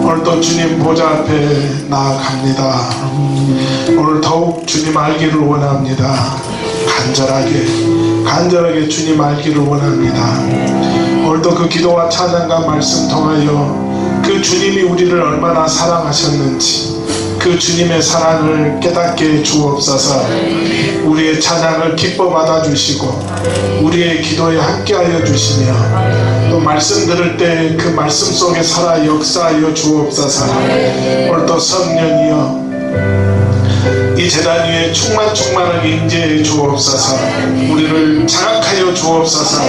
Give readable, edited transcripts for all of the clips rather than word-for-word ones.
오늘도 주님 보좌 앞에 나아갑니다. 오늘 더욱 주님 알기를 원합니다. 간절하게 주님 알기를 원합니다. 오늘도 그 기도와 찬양과 말씀 통하여 그 주님이 우리를 얼마나 사랑하셨는지 그 주님의 사랑을 깨닫게 주옵소서. 우리의 찬양을 기뻐 받아주시고 우리의 기도에 함께하여 주시며 또 말씀 들을 때 그 말씀 속에 살아 역사하여 주옵소서. 오늘도 성령이여 이 제단 위에 충만하게 임재해 주옵소서. 우리를 장악하여 주옵소서.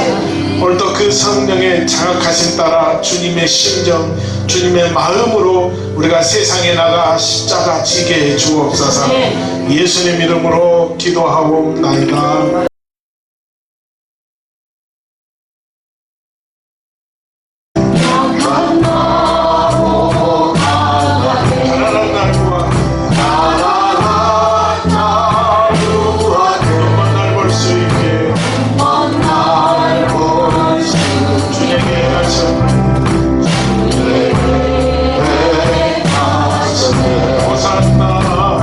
오늘도 그 성령의 장악하심 따라 주님의 심정, 주님의 마음으로 우리가 세상에 나가 십자가 지게 해 주옵소서. 예수님 이름으로 기도하옵나이다. 호산나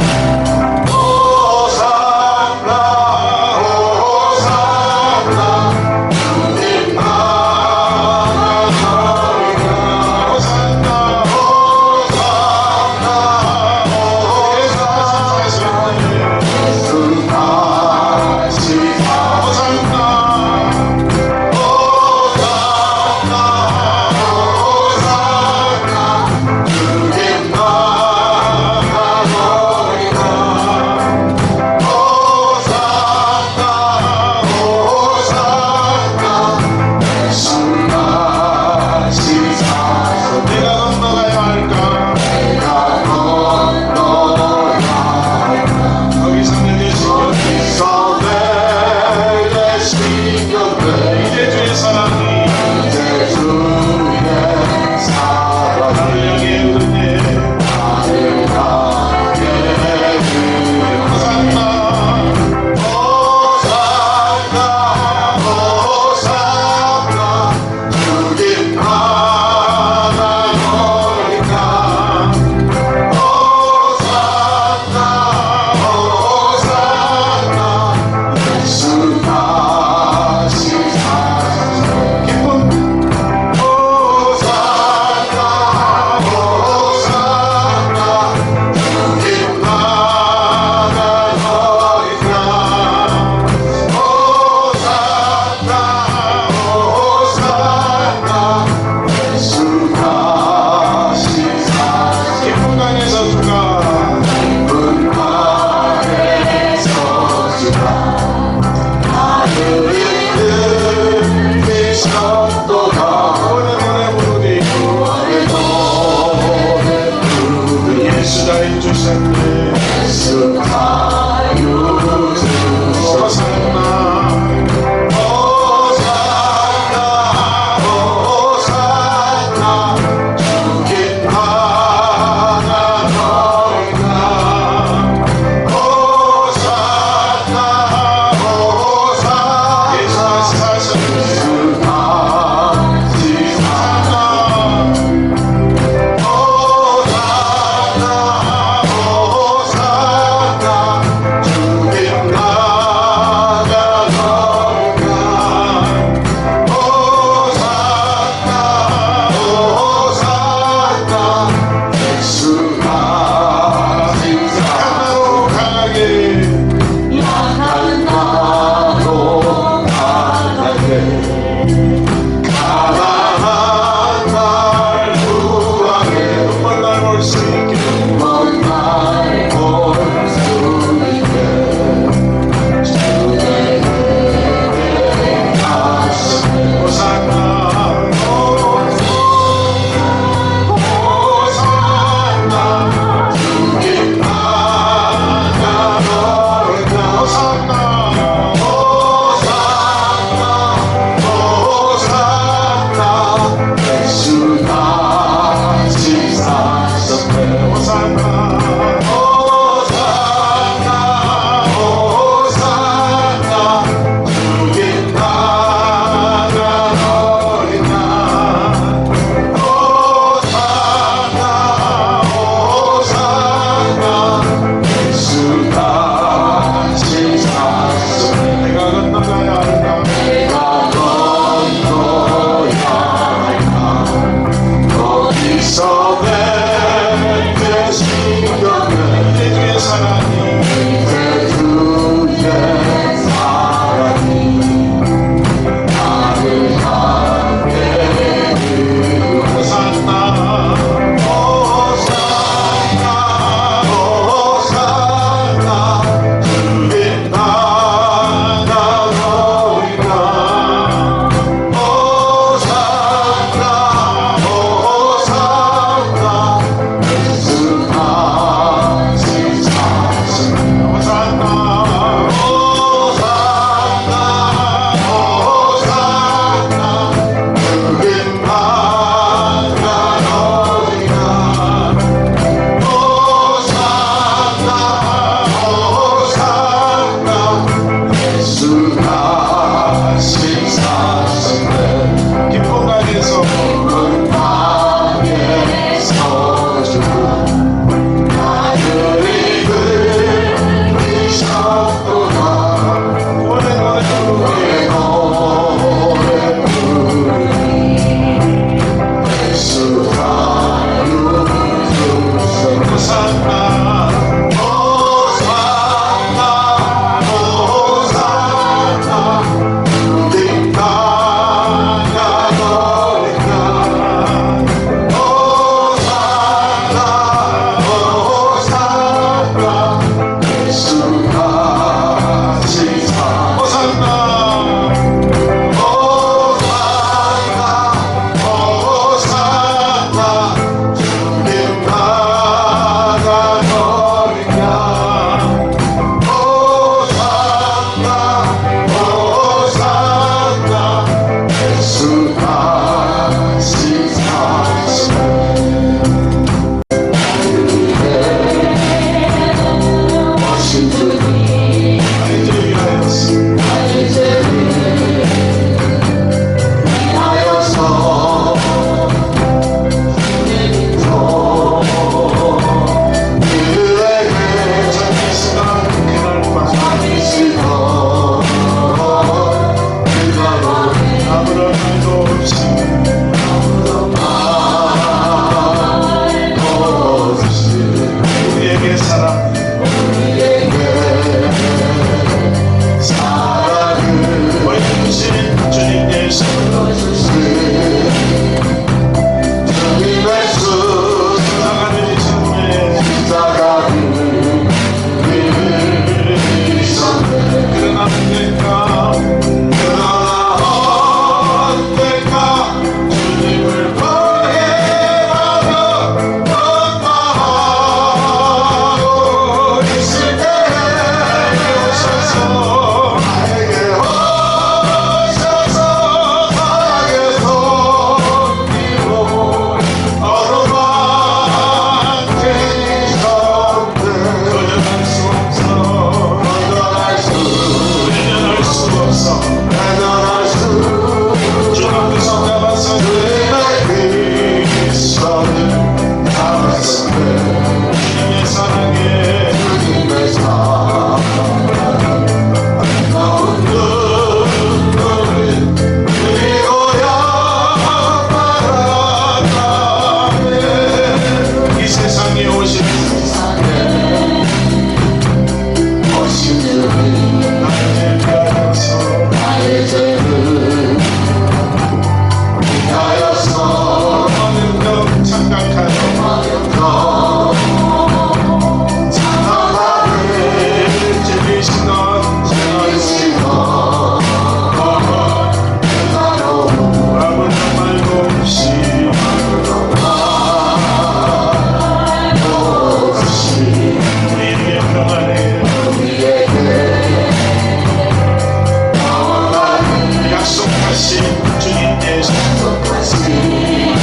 주님의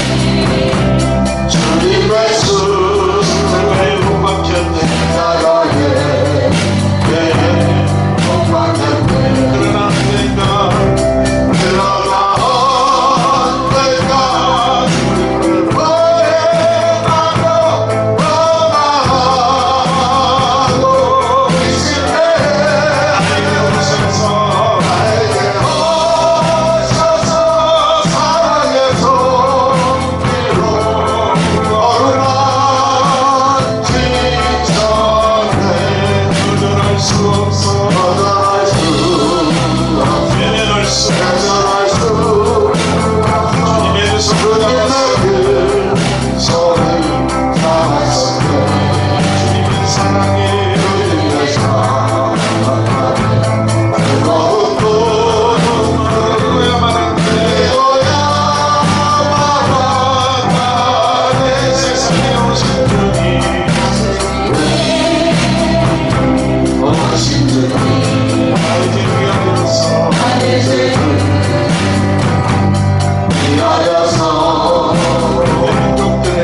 주님의 십자가에 못 박혔네. 그러나 언젠가 주님을 바라고 나에게 오셔서 사랑의 손으로 어루만지 전에 거절할 수 없어. 떠날 수 외면할 수 없어. 떠날 수 주님의 그 손을 잡았어. 그 손을 잡았었네 주님의 사랑에 주님의 사랑 뜨거운 그거야만 안 돼. 세상에 오신 주님 나에게 위하여서 모든 민족들의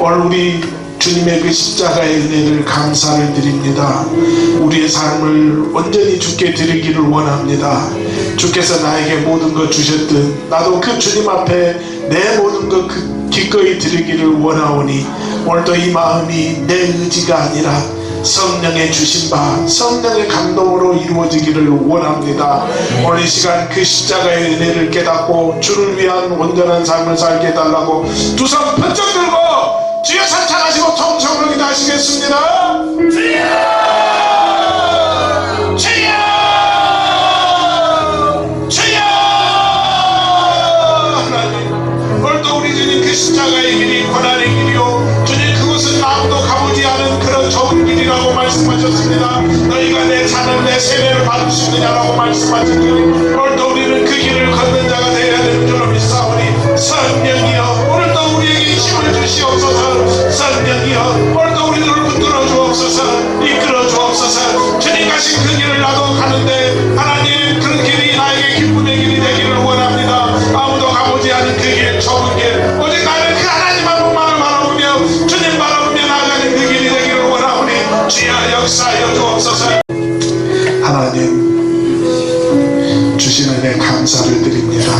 오늘 우리 주님의 그 십자가의 은혜를 감사를 드립니다. 우리의 삶을 온전히 주께 드리기를 원합니다. 주께서 나에게 모든 것 주셨든 나도 그 주님 앞에 내 모든 것 기꺼이 드리기를 원하오니 오늘도 이 마음이 내 의지가 아니라 성령의 주신 바 성령의 감동으로 이루어지기를 원합니다. 오늘 이 시간 그 십자가의 은혜를 깨닫고 주를 위한 온전한 삶을 살게 해달라고 두 손 번쩍 들고 주여 찬양하시고 통성으로 기도하시겠습니다. 주여! 주여! 주여! 하나님, 오늘도 우리 주님 그 십자가의 길이 고난의 길이요 주님 그곳은 아무도 가보지 않은 그런 좁은 길이라고 말씀하셨습니다. 너희가 내 잔을 내 세례를 받을 수 있느냐라고 말씀하셨더니 오늘도 우리는 그 길을 걷는 자가 되어야 되는 줄로 믿사오니 성령이여 오늘도 우리에게 힘을 주시옵소서. 성령이여 오늘도 우리들을 붙들어 주옵소서. 이끌어 주옵소서. 주님 가신 그 길을 나도 가는데 하나님 그 길이 나에게 기쁨의 길이 되기를 원합니다. 아무도 가보지 않은 그 길 좁은 길 오직 나는 그 하나님 한 분만을 바라보며 주님 바라보며 나가는 그 길이 되기를 원하오니 주여 역사하여 주옵소서. 하나님 주신 은혜 감사를 드립니다.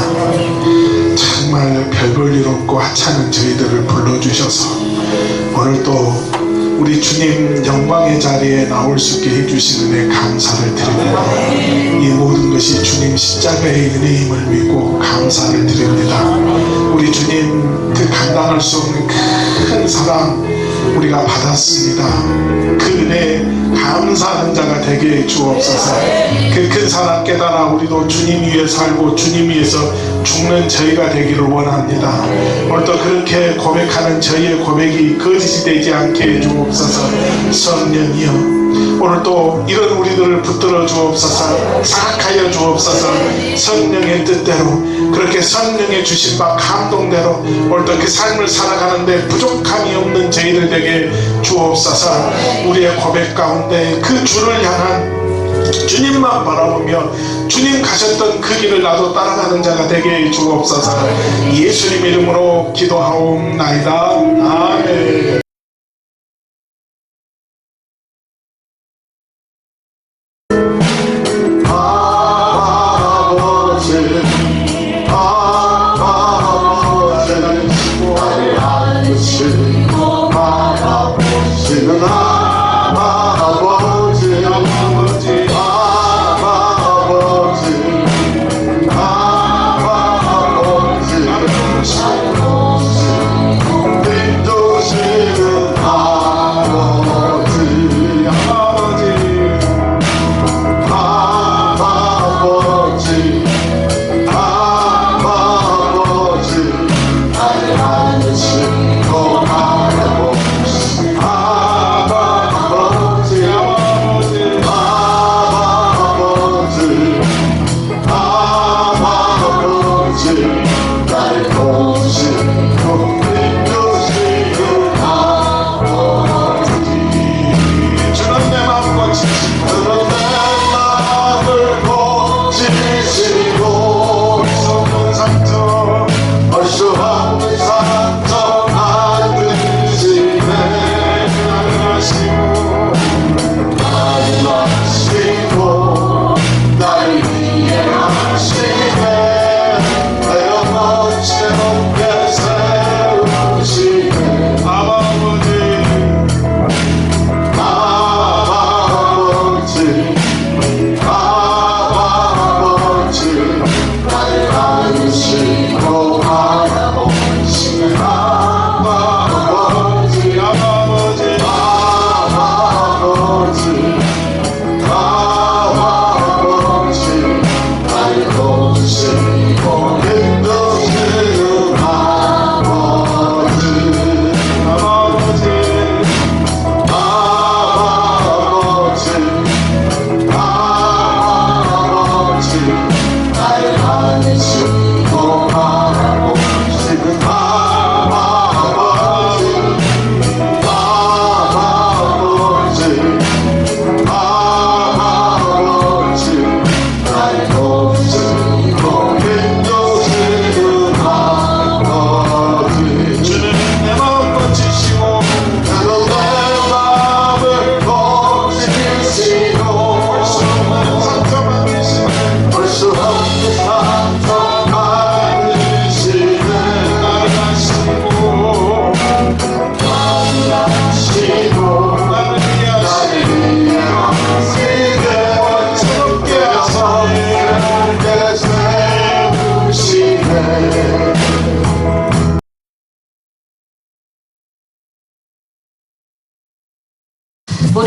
정말 별 볼 일 없고 하찮은 저희들을 불러주셔서 오늘 또 우리 주님 영광의 자리에 나올 수 있게 해주신 은혜 감사를 드립니다. 이 모든 것이 주님 십자가의 은혜임을 믿고 감사를 드립니다. 우리 주님 그 감당할 수 없는 큰 사랑 우리가 받았습니다. 그 은혜 감사하는 자가 되게 해 주옵소서. 그 큰 사랑 깨달아 우리도 주님 위에 살고 주님 위해서 죽는 저희가 되기를 원합니다. 오늘도 그렇게 고백하는 저희의 고백이 거짓이 되지 않게 해 주옵소서. 성령이여 오늘도 이런 우리들을 붙들어 주옵소서. 사각하여 주옵소서. 성령의 뜻대로 그렇게 성령의 주신 바 감동대로 오늘도 그 삶을 살아가는데 부족함이 없는 저희들 되게 주옵소서. 우리의 고백 가운데 그 주를 향한 주님만 바라보며 주님 가셨던 그 길을 나도 따라가는 자가 되게 해 주옵소서. 예수님 이름으로 기도하옵나이다. 아멘. 아버지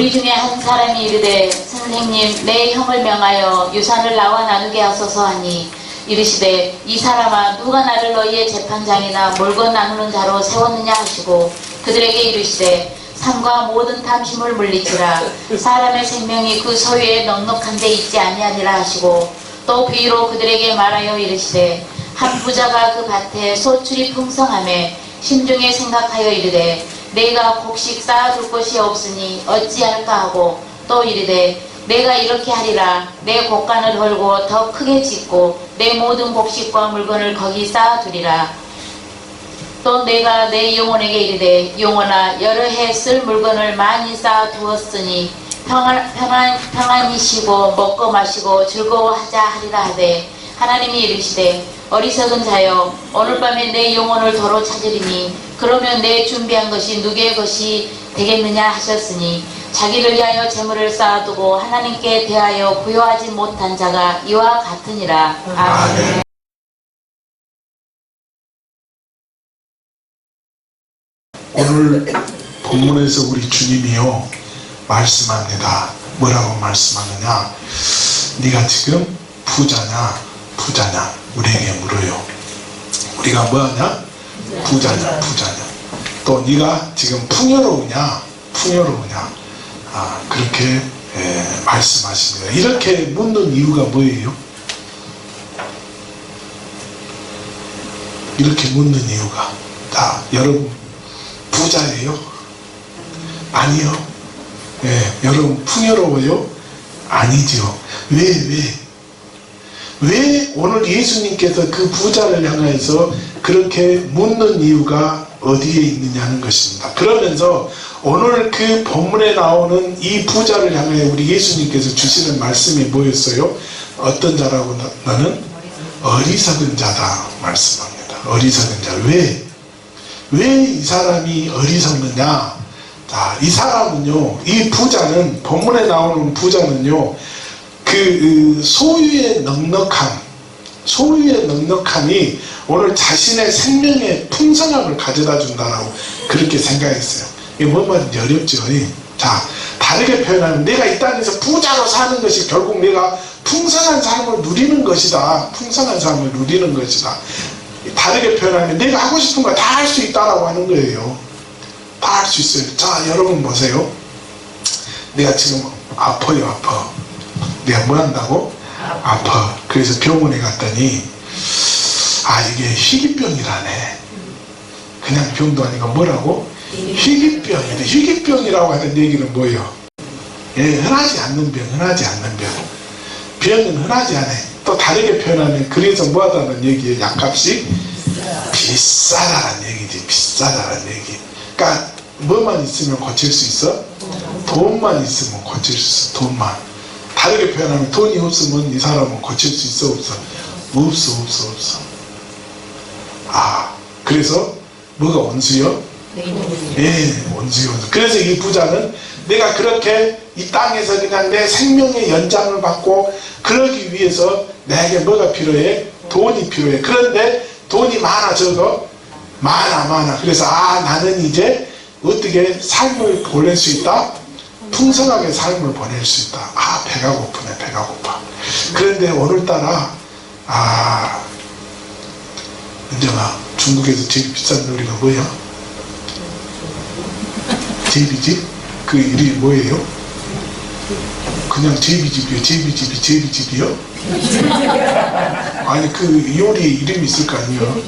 우리 중에 한 사람이 이르되 선생님 내 형을 명하여 유산을 나와 나누게 하소서 하니 이르시되 이 사람아 누가 나를 너희의 재판장이나 물건 나누는 자로 세웠느냐 하시고 그들에게 이르시되 산과 모든 탐심을 물리치라 사람의 생명이 그 소유에 넉넉한 데 있지 아니하니라 하시고 또 비유로 그들에게 말하여 이르시되 한 부자가 그 밭에 소출이 풍성하매 심중에 생각하여 이르되 내가 곡식 쌓아둘 곳이 없으니 어찌할까 하고 또 이르되 내가 이렇게 하리라 내 곡간을 헐고 더 크게 짓고 내 모든 곡식과 물건을 거기 쌓아두리라. 또 내가 내 영혼에게 이르되 영혼아 여러 해 쓸 물건을 많이 쌓아두었으니 평안히 쉬고 먹고 마시고 즐거워하자 하리라 하되 하나님이 이르시되 어리석은 자여 오늘 밤에 내 영혼을 도로 찾으리니 그러면 내 준비한 것이 누구의 것이 되겠느냐 하셨으니 자기를 위하여 재물을 쌓아두고 하나님께 대하여 부여하지 못한 자가 이와 같으니라. 아멘. 오늘 본문에서 우리 주님이요 말씀합니다. 뭐라고 말씀하느냐? 네가 지금 부자냐 부자냐 우리에게 물어요. 우리가 뭐하냐? 부자냐 부자냐. 또 네가 지금 풍요로우냐 풍요로우냐. 그렇게 말씀하십니다. 이렇게 묻는 이유가 뭐예요? 이렇게 묻는 이유가 여러분 부자예요? 아니요. 여러분 풍요로워요? 아니죠. 왜 오늘 예수님께서 그 부자를 향해서 그렇게 묻는 이유가 어디에 있느냐는 것입니다. 그러면서 오늘 그 본문에 나오는 이 부자를 향해 우리 예수님께서 주시는 말씀이 뭐였어요? 어떤 자라고 나는 어리석은 자다 말씀합니다. 어리석은 자. 왜 이 사람이 어리석느냐? 자, 이 사람은요, 이 부자는, 본문에 나오는 부자는요, 그 소유의 넉넉함이 오늘 자신의 생명의 풍성함을 가져다 준다라고 그렇게 생각했어요. 이게 뭔 말인지 어렵죠. 자, 다르게 표현하면 내가 이 땅에서 부자로 사는 것이 결국 내가 풍성한 삶을 누리는 것이다. 풍성한 삶을 누리는 것이다. 다르게 표현하면 내가 하고 싶은 거 다 할 수 있다라고 하는 거예요. 다 할 수 있어요. 자, 여러분 보세요. 내가 지금 아파요. 내가 뭐 한다고? 아파. 그래서 병원에 갔더니 이게 희귀병이라네. 그냥 병도 아니고 뭐라고? 희귀병이래. 희귀병이라고 하는 얘기는 뭐예요? 흔하지 않는 병. 병은 흔하지 않아요. 또 다르게 표현하면 그래서 뭐하다는 얘기예요? 약값이 비싸다는 얘기지. 비싸다는 얘기. 그러니까 뭐만 있으면 고칠 수 있어? 돈만 있으면 고칠 수 있어. 돈만. 다르게 표현하면 돈이 없으면 이 사람은 고칠 수 있어? 없어. 그래서 뭐가 원수요? 원수요. 그래서 이 부자는 내가 그렇게 이 땅에서 그냥 내 생명의 연장을 받고 그러기 위해서 내게 뭐가 필요해? 돈이 필요해. 그런데 돈이 많아 적어? 많아. 그래서 나는 이제 어떻게 삶을 보낼 수 있다? 풍성하게 삶을 보낼 수 있다. 배가 고프네. 배가 고파. 그런데 오늘따라 은정아, 중국에서 제일 비싼 요리가 뭐야? 제비집? 그 이름이 뭐예요? 그냥 제비집이요? 제비집이요? 아니 그 요리에 이름이 있을 거 아니에요?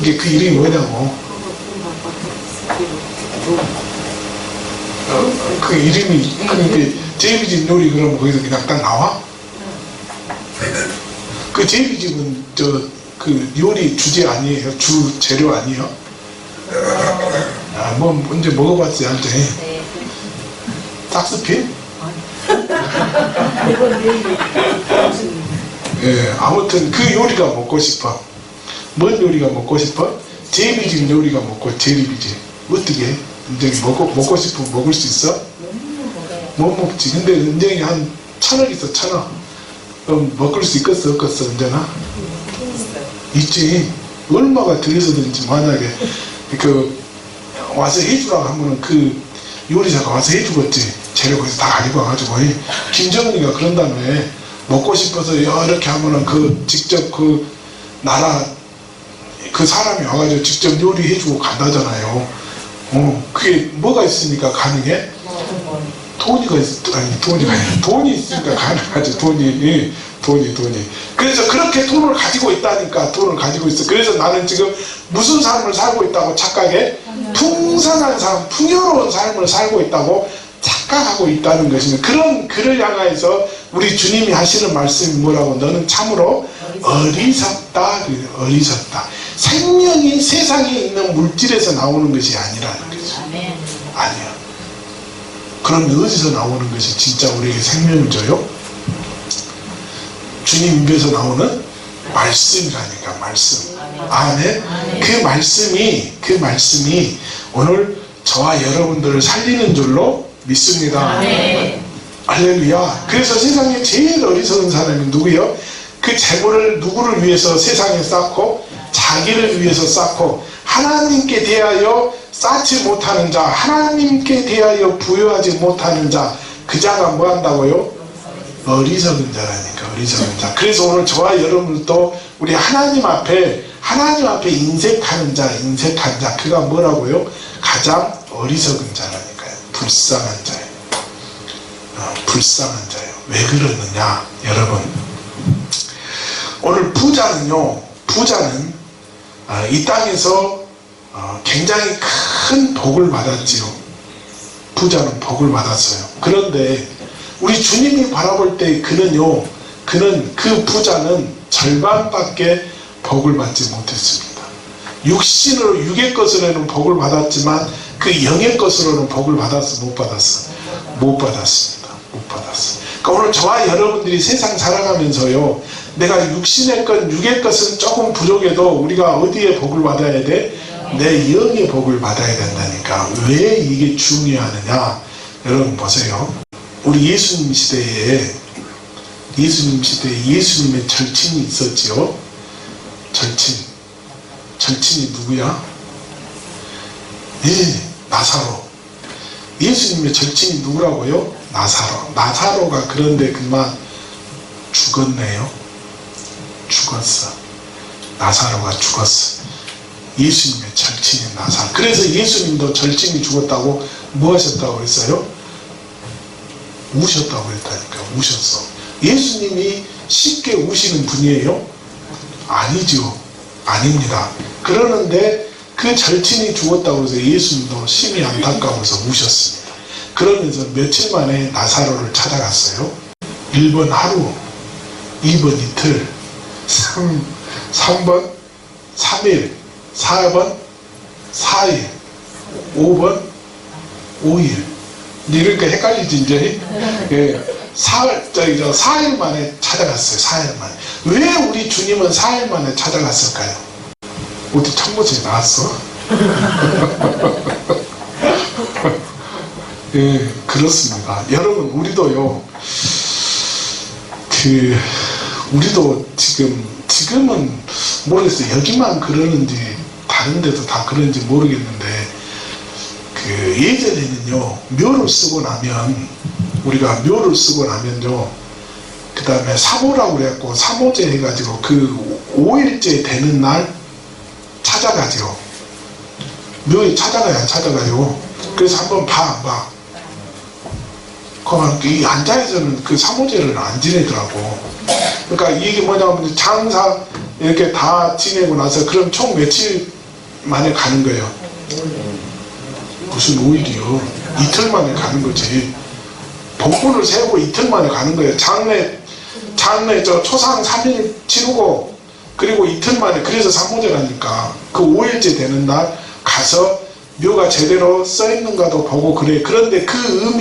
이게 그 이름이 뭐냐고? 그 이름이 그게 제비집 요리 그러면 거기서 그냥 딱 나와? 그 제비집은 그 요리 주제 아니에요? 주 재료 아니에요? 뭐 언제 먹어봤지 한테? 싹스핀? 아무튼 그 요리가 먹고 싶어. 뭔 요리가 먹고 싶어? 제비집 요리가 제비집. 어떻게? 은정이 먹고 싶으면 먹을 수 있어? 못 먹지. 근데 은정이 한 1,000원 있어. 1,000원. 그럼 먹을 수 있겠어? 없겠어? 은정아? 있지. 얼마가 들여서든지 만약에 와서 해주라고 하면은 그 요리사가 와서 해주겠지. 재료 거기서 다 가지고 와가지고 김정은이가 그런 다음에 먹고 싶어서 이렇게 하면은 그 직접 그 나라 그 사람이 와가지고 직접 요리해주고 간다잖아요. 그게 뭐가 있으니까 가능해? 돈이 있으니까 가능하지. 돈이. 그래서 그렇게 돈을 가지고 있다니까. 돈을 가지고 있어. 그래서 나는 지금 무슨 삶을 살고 있다고 착각해? 풍성한 삶, 풍요로운 삶을 살고 있다고 착각하고 있다는 것입니다. 그런 그를 향해서 우리 주님이 하시는 말씀이 뭐라고? 너는 참으로 어리석다. 어리석다. 생명이 세상에 있는 물질에서 나오는 것이 아니라는 거죠. 아니야. 그럼 어디서 나오는 것이 진짜 우리에게 생명을 줘요? 주님 입에서 나오는 말씀이라니까. 말씀. 아멘. 그 말씀이 오늘 저와 여러분들을 살리는 줄로 믿습니다. 할렐루야. 그래서 세상에 제일 어리석은 사람이 누구요? 그 재물을 누구를 위해서 세상에 쌓고 자기를 위해서 쌓고 하나님께 대하여 쌓지 못하는 자, 하나님께 대하여 부여하지 못하는 자, 그 자가 뭐 한다고요? 어리석은 자라니까. 어리석은 자. 그래서 오늘 저와 여러분들도 우리 하나님 앞에 인색하는 자, 그가 뭐라고요? 가장 어리석은 자라니까요. 불쌍한 자예요. 불쌍한 자예요. 왜 그러느냐, 여러분. 오늘 부자는 이 땅에서 굉장히 큰 복을 받았지요. 부자는 복을 받았어요. 그런데 우리 주님이 바라볼 때 그는 그 부자는 절반밖에 복을 받지 못했습니다. 육의 것으로는 복을 받았지만 그 영의 것으로는 복을 받았어? 못 받았어? 못 받았습니다. 못 받았어. 그러니까 오늘 저와 여러분들이 세상 살아가면서요, 내가 육의 것은 조금 부족해도 우리가 어디에 복을 받아야 돼? 내 영의 복을 받아야 된다니까. 왜 이게 중요하느냐? 여러분 보세요. 우리 예수님 시대에 예수님의 절친이 있었지요. 절친이 누구야? 나사로. 예수님의 절친이 누구라고요? 나사로가 그런데 그만 죽었네요. 죽었어. 나사로가 죽었어. 예수님의 절친인 나사로. 그래서 예수님도 절친이 죽었다고 뭐 하셨다고 그랬어요? 우셨다고 그랬다니까. 우셨어. 예수님이 쉽게 우시는 분이에요? 아니죠. 아닙니다. 그러는데 그 절친이 죽었다고 해서 예수님도 심히 안타까워서 우셨습니다. 그러면서 며칠 만에 나사로를 찾아갔어요. 1번 하루, 2번 이틀, 3번 3일, 4번 4일, 5번 5일. 이러니까 헷갈리지 이제? 예. 4일 만에 찾아갔어요. 4일 만에. 왜 우리 주님은 4일 만에 찾아갔을까요? 어디 청보지에 나왔어? 예, 그렇습니다. 여러분, 우리도요, 우리도 지금은 모르겠어요. 여기만 그러는지 다른 데도 다 그런지 모르겠는데, 예전에는요, 우리가 묘를 쓰고 나면요, 그 다음에 사모라고 그래갖고 사모제 해가지고 그 5일째 되는 날 찾아가죠. 묘에 찾아가요, 안 찾아가요? 그래서 한번 안 봐. 그만 이 안자에서는 그 사모제를 안 지내더라고. 그러니까 이게 뭐냐면 장사 이렇게 다 지내고 나서 그럼 총 며칠 만에 가는 거예요. 무슨 5일이요? 이틀 만에 가는 거지. 복군을 세우고 이틀 만에 가는 거예요. 장례 초상 3일 치르고 그리고 이틀 만에. 그래서 사모제라니까. 그 5일째 되는 날 가서 묘가 제대로 써있는가도 보고 그래. 그런데 그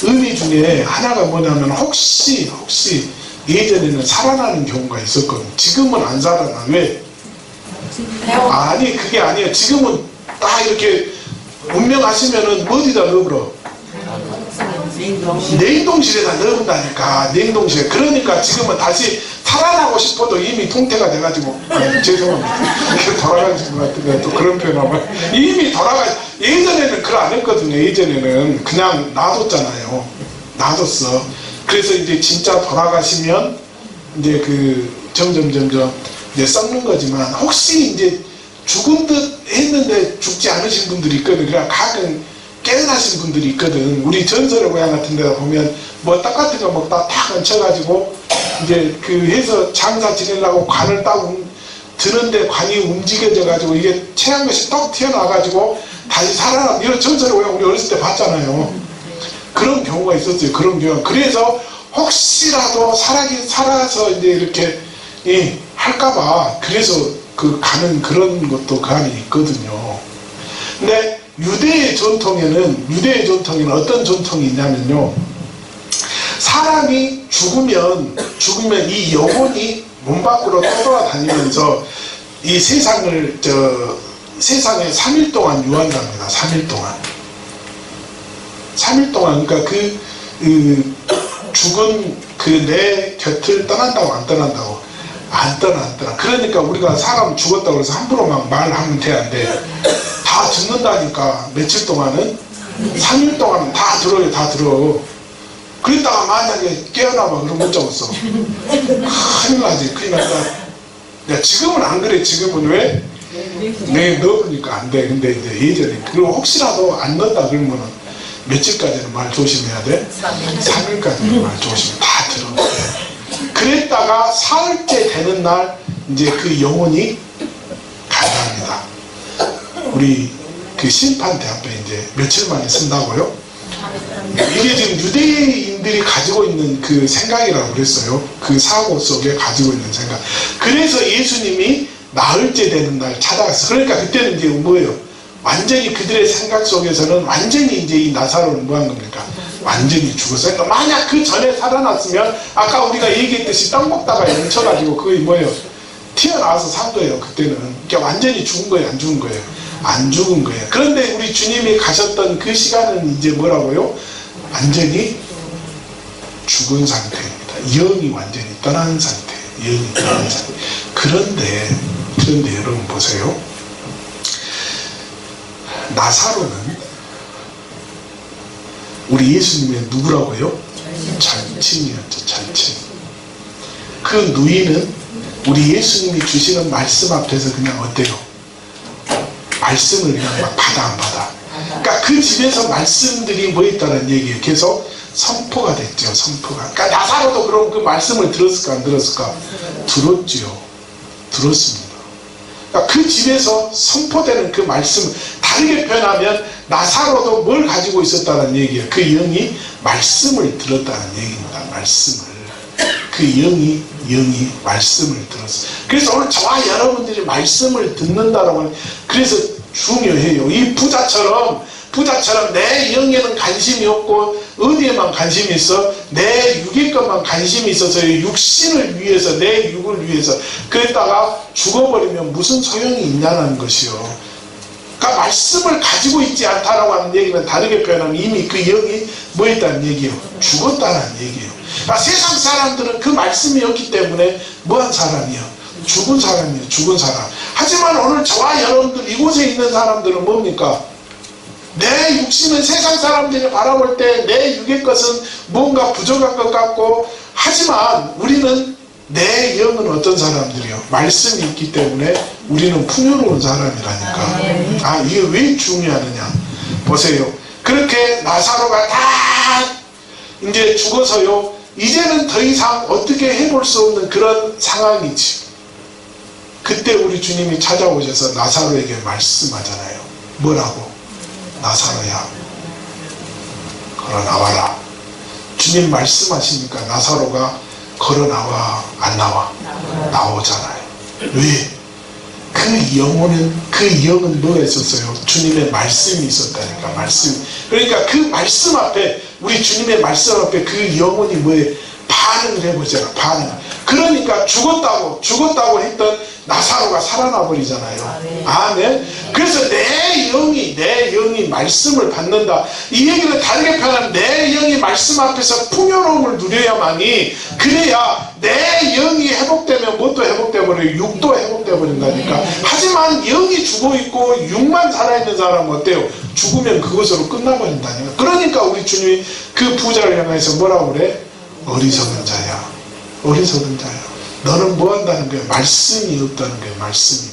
의미 중에 하나가 뭐냐면 혹시 예전에는 살아나는 경우가 있었거든. 지금은 안 살아나. 왜? 아니, 그게 아니에요. 지금은 딱 이렇게 운명하시면은 어디다 넣어버려? 냉동실에다 넣는다니까. 냉동실에. 그러니까 지금은 다시 살아나고 싶어도 이미 통태가 돼가지고 죄송합니다. 이렇게 돌아가신 것 같은데 또 그런 표현하면 이미 예전에는 그걸 안 했거든요. 예전에는 그냥 놔뒀잖아요. 놔뒀어. 그래서 이제 진짜 돌아가시면 이제 점점 이제 썩는 거지만 혹시 이제 죽은 듯 했는데 죽지 않으신 분들이 있거든. 그러니까 가끔 깨어나신 분들이 있거든. 우리 전설의 고향 같은 데 보면 뭐 떡 같은 거 먹다 탁 얹혀가지고 이제 해서 장사 지내려고 관을 딱 드는데 관이 움직여져가지고 이게 체한 것이 떡 튀어나와가지고 다시 살아나. 이런 전설의 고향 우리 어렸을 때 봤잖아요. 그런 경우가 있었어요. 그런 경우. 그래서 혹시라도 살아서 이제 이렇게 할까봐 그래서 가는 그런 것도 그 안에 있거든요. 근데 유대의 전통에는 어떤 전통이 있냐면요. 사람이 죽으면 이 영혼이 몸 밖으로 떠돌아다니면서 이 세상에 3일 동안 유한답니다. 3일 동안. 3일 동안, 그러니까 죽은 내 곁을 떠난다고 안 떠난다고? 안 떠나. 그러니까 우리가 사람 죽었다고 해서 함부로 막 말하면 안 돼. 다 듣는다니까. 며칠 동안은 3일 동안은 다 들어. 그랬다가 만약에 깨어나봐 그럼 못 잡았어. 큰일 났다. 야, 지금은 안 그래. 지금은 왜? 넣으니까 안 돼. 근데 이제 예전에 그리고 혹시라도 안 넣었다 그러면은 며칠까지는 말 조심해야 돼? 3일까지는 말 조심해. 다 들어. 그랬다가 사흘째 되는 날 이제 그 영혼이 간답니다. 우리 심판대 앞에 이제 며칠 만에 쓴다고요? 이게 지금 유대인들이 가지고 있는 그 생각이라고 그랬어요. 그 사고 속에 가지고 있는 생각. 그래서 예수님이 나흘째 되는 날 찾아갔어요. 그러니까 그때는 이제 뭐예요? 완전히 그들의 생각 속에서는 완전히 이제 이 나사로는 뭐 한 겁니까? 완전히 죽었어요. 그러니까 만약 그 전에 살아났으면 아까 우리가 얘기했듯이 떡 먹다가 영쳐가지고 그게 뭐예요? 튀어나와서 산 거예요. 그때는. 그러니까 완전히 죽은 거예요? 안 죽은 거예요? 안 죽은 거예요. 그런데 우리 주님이 가셨던 그 시간은 이제 뭐라고요? 완전히 죽은 상태입니다. 영이 완전히 떠난 상태예요. 영이 떠난 상태. 그런데 여러분 보세요. 나사로는 우리 예수님의 누구라고요? 절친이었죠. 절친. 그 누이는 우리 예수님이 주시는 말씀 앞에서 그냥 어때요? 말씀을 그냥 막 받아 안 받아. 그러니까 그 집에서 말씀들이 뭐 있다는 얘기예요. 계속 선포가 됐죠. 선포가. 그러니까 나사로도 그럼 그 말씀을 들었을까 안 들었을까? 들었지요. 들었습니다. 그러니까 그 집에서 선포되는 그 말씀, 다르게 표현하면 나사로도 뭘 가지고 있었다는 얘기예요. 그 영이 말씀을 들었다는 얘기입니다. 말씀을. 그 영이 말씀을 들었어요. 그래서 오늘 저와 여러분들이 말씀을 듣는다라고 하는, 그래서 중요해요. 이 부자처럼 내 영에는 관심이 없고 어디에만 관심이 있어? 내 육의 것만 관심이 있어서 육신을 위해서, 내 육을 위해서 그랬다가 죽어버리면 무슨 소용이 있냐는 것이요. 그러니까 말씀을 가지고 있지 않다라고 하는 얘기는 다르게 표현하면 이미 그 영이 뭐 했다는 얘기예요? 죽었다는 얘기예요. 그러니까 세상 사람들은 그 말씀이 없기 때문에 뭐한 사람이요? 죽은 사람이에요. 죽은 사람. 하지만 오늘 저와 여러분들 이곳에 있는 사람들은 뭡니까? 내 육신은 세상 사람들이 바라볼 때 내 육의 것은 뭔가 부족한 것 같고, 하지만 우리는 내 영은 어떤 사람들이요? 말씀이 있기 때문에 우리는 풍요로운 사람이라니까. 아, 이게 왜 중요하느냐? 보세요. 그렇게 나사로가 다 이제 죽어서요, 이제는 더 이상 어떻게 해볼 수 없는 그런 상황이지. 그때 우리 주님이 찾아오셔서 나사로에게 말씀하잖아요. 뭐라고? 나사로야, 걸어 나와라. 주님 말씀하시니까 나사로가 걸어 나와, 안 나와? 나오잖아요. 왜? 그 영은 뭐가 있었어요? 주님의 말씀이 있었다니까. 말씀. 그러니까 그 말씀 앞에, 우리 주님의 말씀 앞에 그 영혼이 뭐예요? 반응을 해보잖아. 반응. 그러니까 죽었다고 했던 나사로가 살아나 버리잖아요. 아멘. 그래서 내 영이 말씀을 받는다. 이 얘기를 다르게 표현하면 내 영이 말씀 앞에서 풍요로움을 누려야만이, 그래야 내 영이 회복되면 뭣도 회복돼 버려요. 육도 회복돼 버린다니까. 하지만 영이 죽어 있고 육만 살아있는 사람은 어때요? 죽으면 그것으로 끝나버린다니까. 그러니까 우리 주님이 그 부자를 향해서 뭐라고 그래? 어리석은 자야, 어리석은 자야. 너는 뭐 한다는 거야? 말씀이 없다는 거야. 말씀이.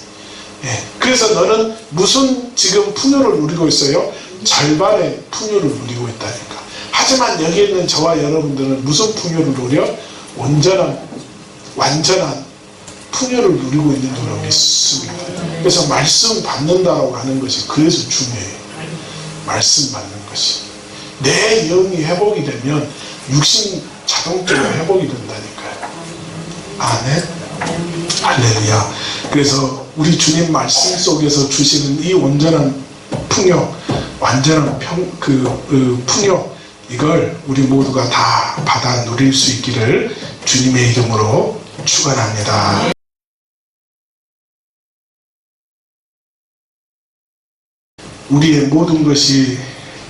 예. 그래서 너는 무슨 지금 풍요를 누리고 있어요? 절반의 풍요를 누리고 있다니까. 하지만 여기 있는 저와 여러분들은 무슨 풍요를 누려? 완전한 풍요를 누리고 있는 줄로 믿습니다. 그래서 말씀 받는다라고 하는 것이 그래서 중요해요. 말씀 받는 것이. 내 영이 회복이 되면 육신 자동적으로 회복이 된다니까요. 아멘. 할렐루야. 그래서 우리 주님 말씀 속에서 주시는 이 온전한 풍요, 완전한 풍요, 이걸 우리 모두가 다 받아 누릴 수 있기를 주님의 이름으로 축원합니다. 우리의 모든 것이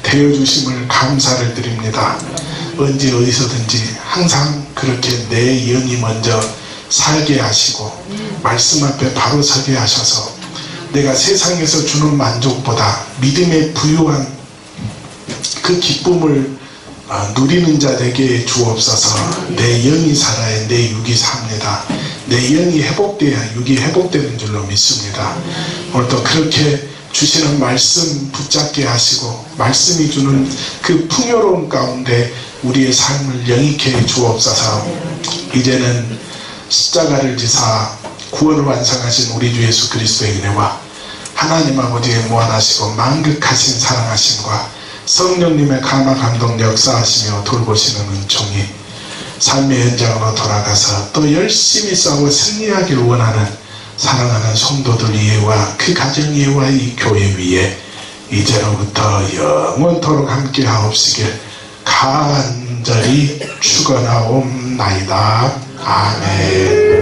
되어주심을 감사를 드립니다. 언제 어디서든지 항상 그렇게 내 영이 먼저 살게 하시고 말씀 앞에 바로 서게 하셔서 내가 세상에서 주는 만족보다 믿음에 부유한 그 기쁨을 누리는 자 되게 주옵소서. 내 영이 살아야 내 육이 삽니다. 내 영이 회복돼야 육이 회복되는 줄로 믿습니다. 오늘도 그렇게 주시는 말씀 붙잡게 하시고 말씀이 주는 그 풍요로움 가운데 우리의 삶을 영익케 해 주옵소서. 이제는 십자가를 지사 구원을 완성하신 우리 주 예수 그리스도의 은혜와 하나님 아버지의 무한하시고 만극하신 사랑하심과 성령님의 감화 감동 역사하시며 돌보시는 은총이 삶의 현장으로 돌아가서 또 열심히 싸워 승리하길 원하는 사랑하는 성도들 위에와 그 가정 위에와 이 교회 위에 이제로부터 영원토록 함께 하옵시길 간절히 축원하옵나이다. 아멘.